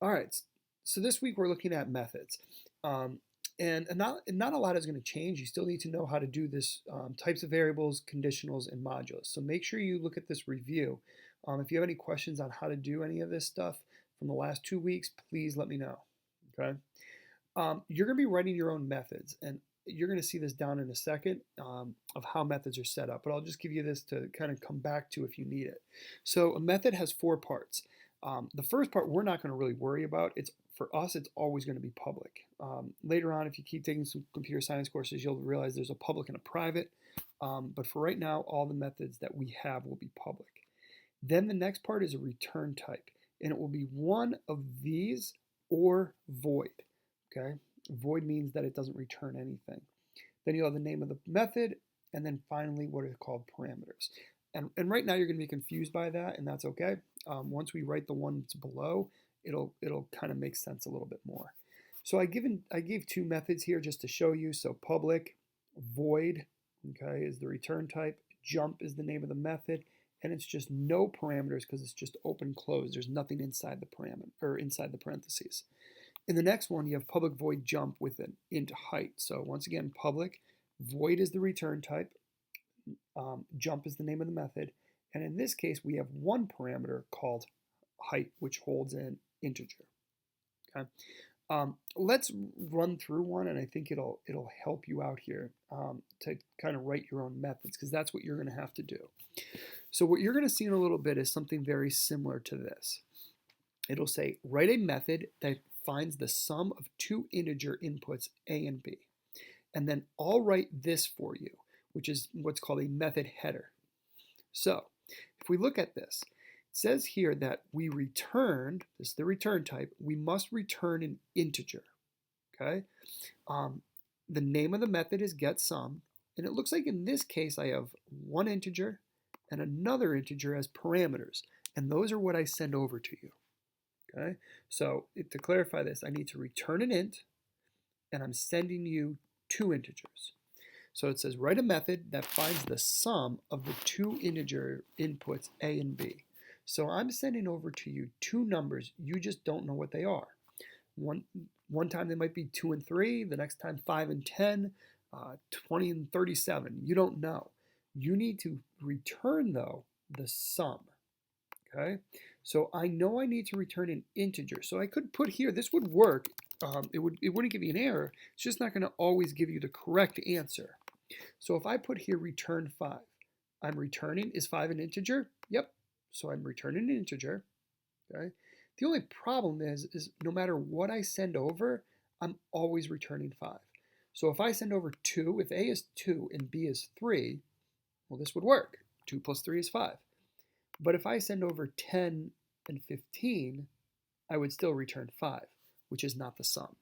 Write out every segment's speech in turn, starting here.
All right. So this week we're looking at methods. And not a lot is going to change. You still need to know how to do this types of variables, conditionals, and modulus. So make sure you look at this review. If you have any questions on how to do any of this stuff from the last 2 weeks, please let me know. Okay. You're going to be writing your own methods, and you're going to see this down in a second of how methods are set up, but I'll just give you this to kind of come back to if you need it. So a method has 4 parts. The first part we're not going to really worry about. It's for us, it's always going to be public. Later on, if you keep taking some computer science courses, you'll realize there's a public and a private. But for right now, all the methods that we have will be public. Then the next part is a return type, and it will be one of these or void. Okay, void means that it doesn't return anything. Then you'll have the name of the method, and then finally what are called parameters. And right now you're going to be confused by that, and that's okay. Once we write the ones below, it'll kind of make sense a little bit more. So I gave 2 methods here just to show you. So public, void, okay, is the return type. Jump is the name of the method, and it's just no parameters because it's just open closed. There's nothing inside the parameter or inside the parentheses. In the next one, you have public void jump with an int height. So once again, public, void is the return type, jump is the name of the method, and in this case, we have one parameter called height, which holds an integer. Okay, let's run through one, and I think it'll help you out here to kind of write your own methods, because that's what you're going to have to do. So what you're going to see in a little bit is something very similar to this. It'll say write a method that finds the sum of 2 integer inputs a and b, and then I'll write this for you, which is what's called a method header. So if we look at this, it says here that we returned, this is the return type, we must return an integer. Okay, the name of the method is getSum, and it looks like in this case I have one integer and another integer as parameters, and those are what I send over to you. Okay, so to clarify this, I need to return an int, and I'm sending you 2 integers. So it says write a method that finds the sum of the 2 integer inputs a and b. So I'm sending over to you 2 numbers. You just don't know what they are. One time they might be 2 and 3, the next time 5 and 10, 20 and 37. You don't know. You need to return, though, the sum. Okay, so I know I need to return an integer. So I could put here, this would work. It wouldn't give you an error. It's just not going to always give you the correct answer. So if I put here return 5, I'm returning, is 5 an integer? Yep. So I'm returning an integer. Okay. The only problem is no matter what I send over, I'm always returning 5. So if I send over 2, if A is 2 and B is 3, well, this would work. 2 plus 3 is 5. But if I send over 10 and 15, I would still return 5, which is not the sum.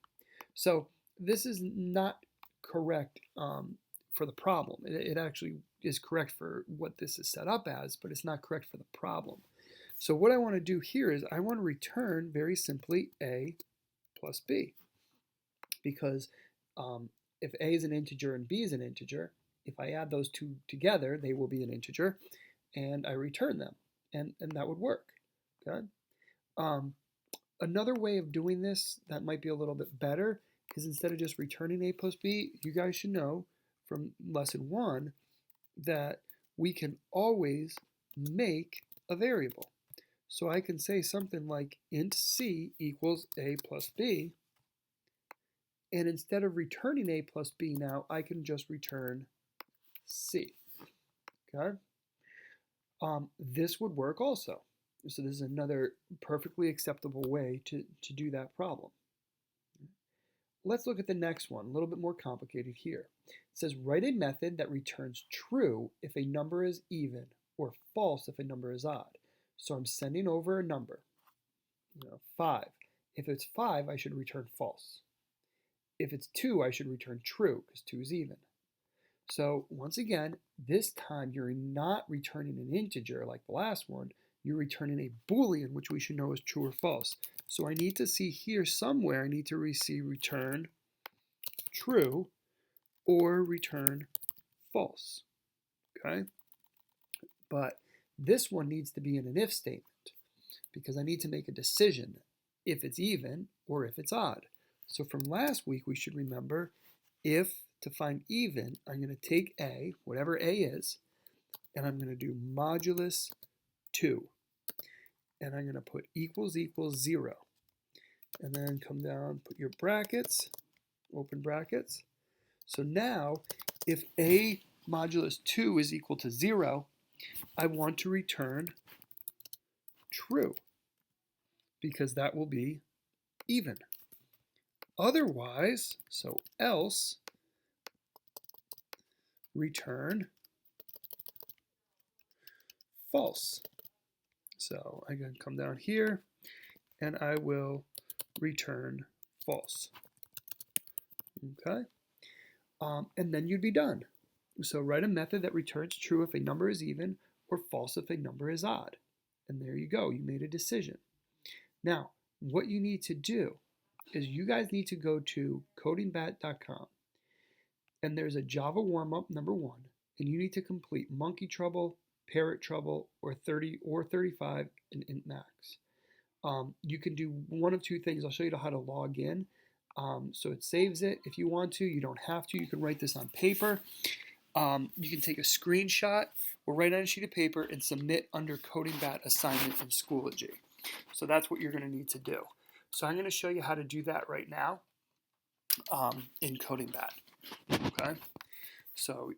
So this is not correct for the problem. It actually is correct for what this is set up as, but it's not correct for the problem. So what I want to do here is I want to return very simply A plus B, because if A is an integer and B is an integer, if I add those 2 together, they will be an integer, and I return them, and that would work. Okay. Another way of doing this that might be a little bit better is instead of just returning A plus B, you guys should know from lesson 1 that we can always make a variable. So I can say something like int c equals A plus B, and instead of returning A plus B now, I can just return C. Okay. This would work also. So this is another perfectly acceptable way to do that problem. Let's look at the next one, a little bit more complicated here. It says write a method that returns true if a number is even or false if a number is odd. So I'm sending over a number, 5. If it's 5, I should return false. If it's 2, I should return true because 2 is even. So once again, this time you're not returning an integer like the last one, you're returning a Boolean, which we should know is true or false. So I need to see here somewhere, I need to see return true or return false. Okay? But this one needs to be in an if statement because I need to make a decision. if it's even, or if it's odd. So from last week, we should remember if to find even, I'm going to take a, whatever a is, and I'm going to do modulus 2. And I'm going to put equals 0. And then come down, put your brackets, open brackets. So now, if a modulus 2 is equal to 0, I want to return true, because that will be even. Otherwise, so else, return false. So I can come down here and I will return false. Okay, and then you'd be done. So write a method that returns true if a number is even or false if a number is odd. And there you go, you made a decision. Now, what you need to do is you guys need to go to codingbat.com and there's a Java warm-up number 1, and you need to complete monkey trouble, parrot trouble, or 30 or 35 in int max. You can do one of two things. I'll show you how to log in. So it saves it if you want to. You don't have to. You can write this on paper. You can take a screenshot or write on a sheet of paper and submit under CodingBat assignment in Schoology. So that's what you're going to need to do. So I'm going to show you how to do that right now in CodingBat. Okay, so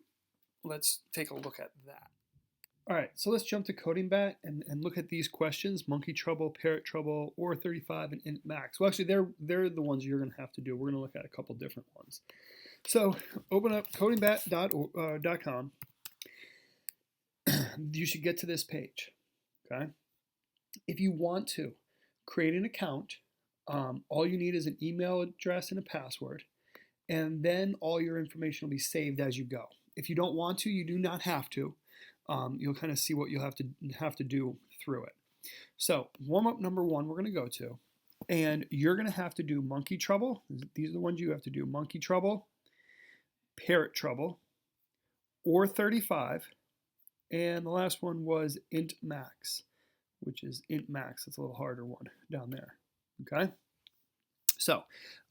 let's take a look at that. All right, so let's jump to CodingBat and look at these questions: monkey trouble, parrot trouble, or 35 and int max. Well, actually, they're the ones you're going to have to do. We're going to look at a couple different ones. So open up codingbat.com. You should get to this page. Okay. If you want to create an account, all you need is an email address and a password, and then all your information will be saved as you go. If you don't want to, you do not have to. You'll kind of see what you'll have to do through it. So warm-up number 1 we're going to go to, and you're going to have to do monkey trouble. These are the ones you have to do: monkey trouble, parrot trouble, or 35, and the last one was int max, which is int max. It's a little harder one down there. Okay. So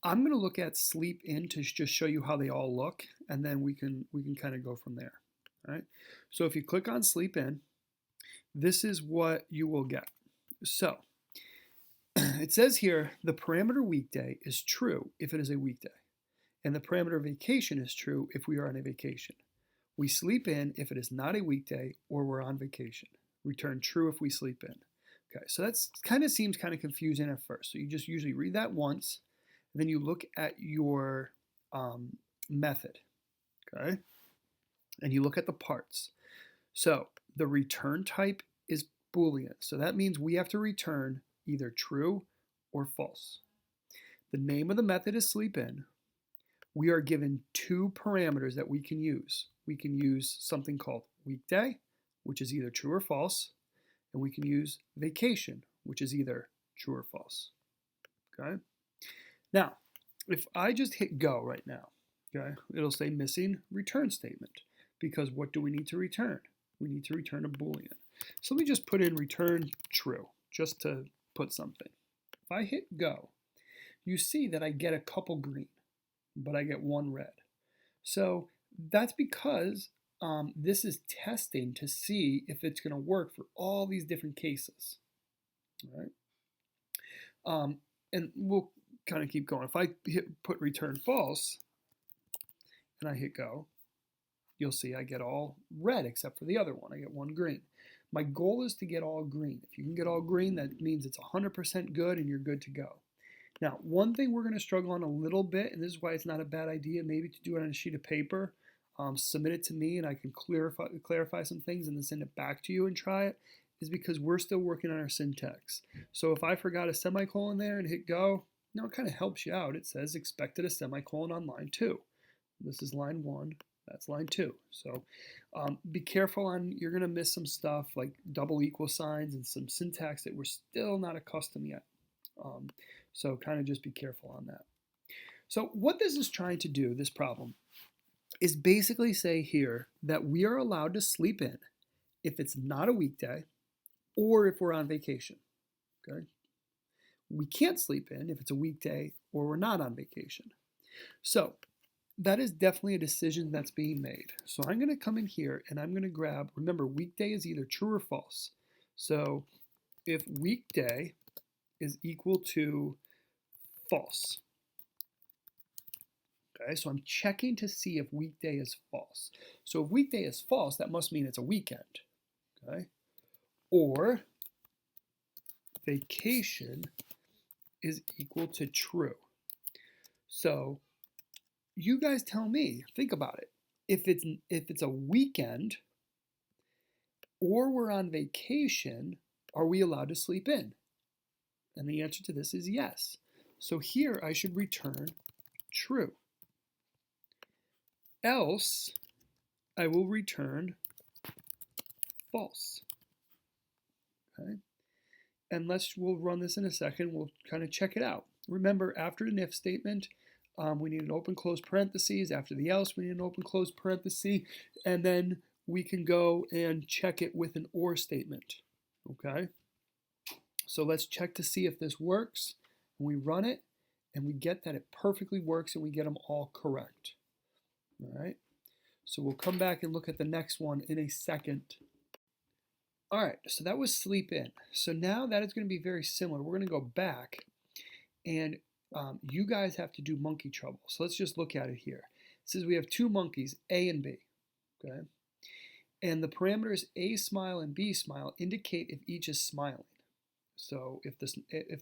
I'm going to look at sleep in to just show you how they all look, and then we can kind of go from there. All right. So if you click on sleep in, this is what you will get. So it says here the parameter weekday is true if it is a weekday, and the parameter vacation is true if we are on a vacation. We sleep in if it is not a weekday or we're on vacation. Return true if we sleep in. Okay, so that's kind of seems kind of confusing at first. So you just usually read that once, and then you look at your method. Okay. And you look at the parts. So the return type is Boolean. So that means we have to return either true or false. The name of the method is sleep in. We are given 2 parameters that we can use. We can use something called weekday, which is either true or false, and we can use vacation, which is either true or false. Okay. Now, if I just hit go right now, okay, it'll say missing return statement. Because what do we need to return? We need to return a Boolean. So let me just put in return true, just to put something. If I hit go, you see that I get a couple green, but I get 1 red. So that's because this is testing to see if it's going to work for all these different cases. All right. And we'll kind of keep going. If I put return false and I hit go, you'll see I get all red except for the other one. I get 1 green. My goal is to get all green. If you can get all green, that means it's 100% good and you're good to go. Now, one thing we're going to struggle on a little bit, and this is why it's not a bad idea maybe to do it on a sheet of paper, submit it to me and I can clarify some things and then send it back to you and try it, is because we're still working on our syntax. So if I forgot a semicolon there and hit go, it kind of helps you out. It says expected a semicolon on line 2. This is line 1. That's line 2. So be careful you're going to miss some stuff like double equal signs and some syntax that we're still not accustomed yet. So kind of just be careful on that. So what this is trying to do, this problem, is basically say here that we are allowed to sleep in if it's not a weekday or if we're on vacation. Okay? we can't sleep in if it's a weekday or we're not on vacation. So that is definitely a decision that's being made. So I'm going to come in here and I'm going to grab, remember, weekday is either true or false. So if weekday is equal to false, okay, so I'm checking to see if weekday is false. So if weekday is false, that must mean it's a weekend, okay? Or vacation is equal to true. So you guys tell me, think about it. If it's a weekend or we're on vacation, are we allowed to sleep in? And the answer to this is yes. So here I should return true. Else, I will return false. Okay? And we'll run this in a second. We'll kind of check it out. Remember, after an if statement, we need an open close parentheses. After the else, we need an open close parenthesis. And then we can go and check it with an or statement. Okay? So let's check to see if this works. And we run it, and we get that it perfectly works, and we get them all correct. All right? So we'll come back and look at the next one in a second. All right, so that was sleep in. So now that is going to be very similar. We're going to go back, and you guys have to do monkey trouble. So let's just look at it here. It says we have two monkeys, A and B. Okay? And the parameters A smile and B smile indicate if each is smiling. So if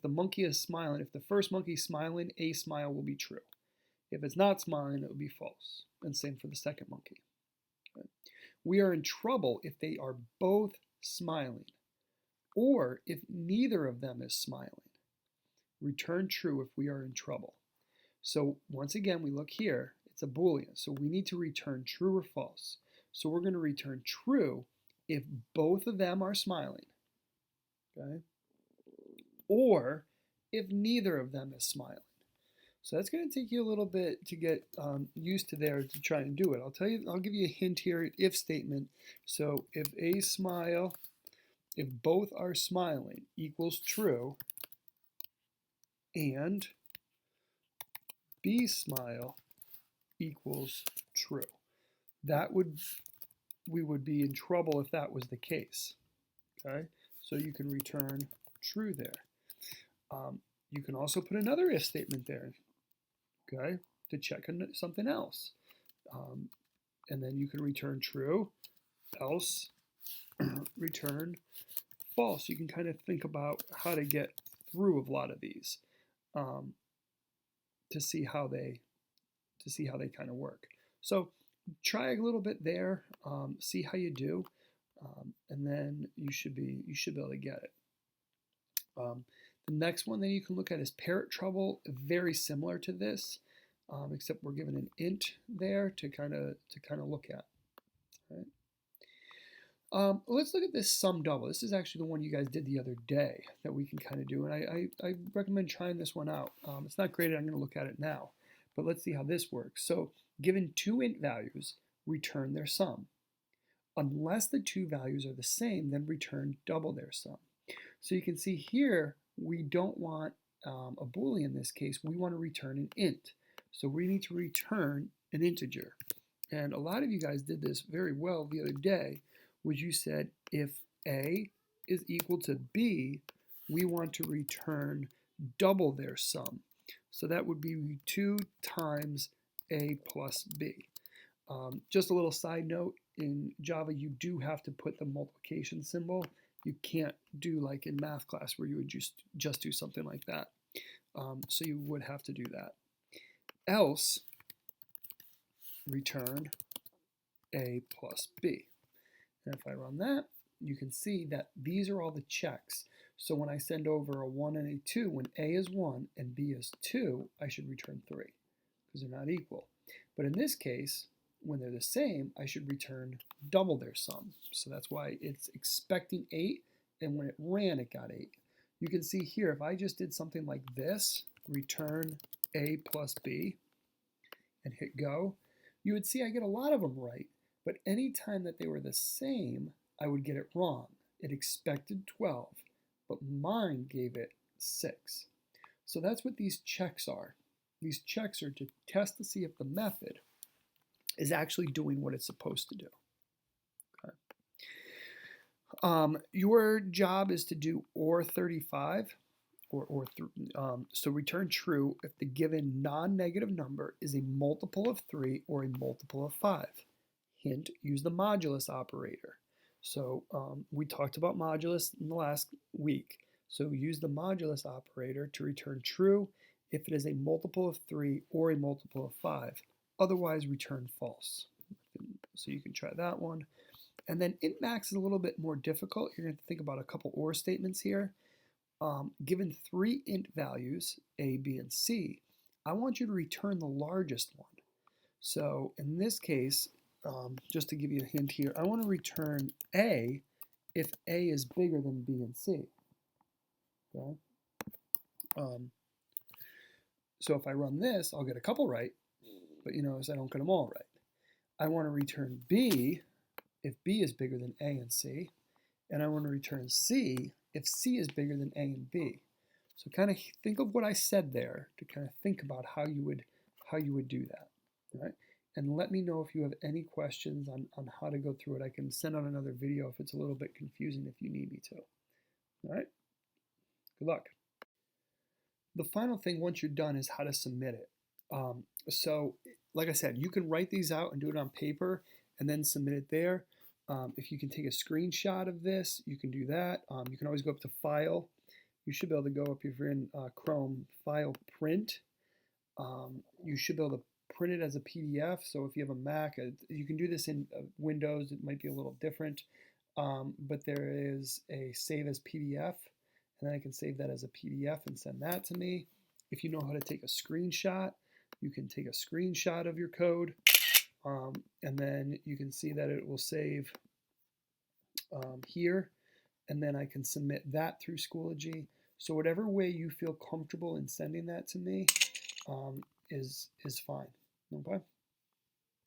the monkey is smiling, if the first monkey is smiling, A smile will be true. If it's not smiling, it will be false. And same for the second monkey. Okay? We are in trouble if they are both smiling, or if neither of them is smiling. Return true if we are in trouble. So once again, we look here, it's a Boolean, so we need to return true or false. So we're going to return true if both of them are smiling, okay? Or if neither of them is smiling. So that's going to take you a little bit to get used to there to try and do it. I'll give you a hint here, if statement. So if A smile, if both are smiling, equals true, and B smile equals true. We would be in trouble if that was the case. Okay, so you can return true there. You can also put another if statement there. Okay, to check something else. And then you can return true, else return false. You can kind of think about how to get through a lot of these to see how they kind of work. So try a little bit there, see how you do, and then you should be able to get it. The next one that you can look at is parrot trouble, very similar to this, except we're given an int there to kind of look at. Right? Let's look at this sum double. This is actually the one you guys did the other day that we can kind of do, and I recommend trying this one out. It's not graded. I'm going to look at it now, but let's see how this works. So given two int values, return their sum. Unless the two values are the same, then return double their sum. So you can see here, we don't want a Boolean in this case. We want to return an int. So we need to return an integer. And a lot of you guys did this very well the other day, which you said if A is equal to B, we want to return double their sum. So that would be 2 times A plus B. Just a little side note, in Java you do have to put the multiplication symbol. You can't do like in math class where you would just do something like that. So you would have to do that. Else, return A plus B. And if I run that, you can see that these are all the checks. So when I send over a 1 and a 2, when A is 1 and B is 2, I should return 3 because they're not equal. But in this case, when they're the same, I should return double their sum. So that's why it's expecting 8, and when it ran, it got 8. You can see here, if I just did something like this, return A plus B, and hit go, you would see I get a lot of them right, but any time that they were the same, I would get it wrong. It expected 12, but mine gave it 6. So that's what these checks are. These checks are to test to see if the method is actually doing what it's supposed to do. Okay. Your job is to do OR 35, so return true if the given non-negative number is a multiple of 3 or a multiple of 5. Hint, use the modulus operator. So we talked about modulus in the last week. So use the modulus operator to return true if it is a multiple of 3 or a multiple of 5. Otherwise, return false. So you can try that one. And then int max is a little bit more difficult. You're going to think about a couple OR statements here. Given 3 int values, a, b, and c, I want you to return the largest one. So in this case, just to give you a hint here, I want to return a if a is bigger than b and c. Okay? So if I run this, I'll get a couple right, but you notice I don't get them all right. I want to return b if b is bigger than a and c, and I want to return c if c is bigger than a and b. So kind of think of what I said there to kind of think about how you would do that. All right? And let me know if you have any questions on how to go through it. I can send out another video if it's a little bit confusing if you need me to. All right? Good luck. The final thing once you're done is how to submit it. So like I said, you can write these out and do it on paper and then submit it there. If you can take a screenshot of this, you can do that. You can always go up to File. You should be able to go up if you're in Chrome, File, Print. You should be able to print it as a PDF. So if you have a Mac, you can do this in Windows. It might be a little different. But there is a Save as PDF. And then I can save that as a PDF and send that to me. If you know how to take a screenshot, you can take a screenshot of your code. And then you can see that it will save here, and then I can submit that through Schoology. So whatever way you feel comfortable in sending that to me is fine. Okay.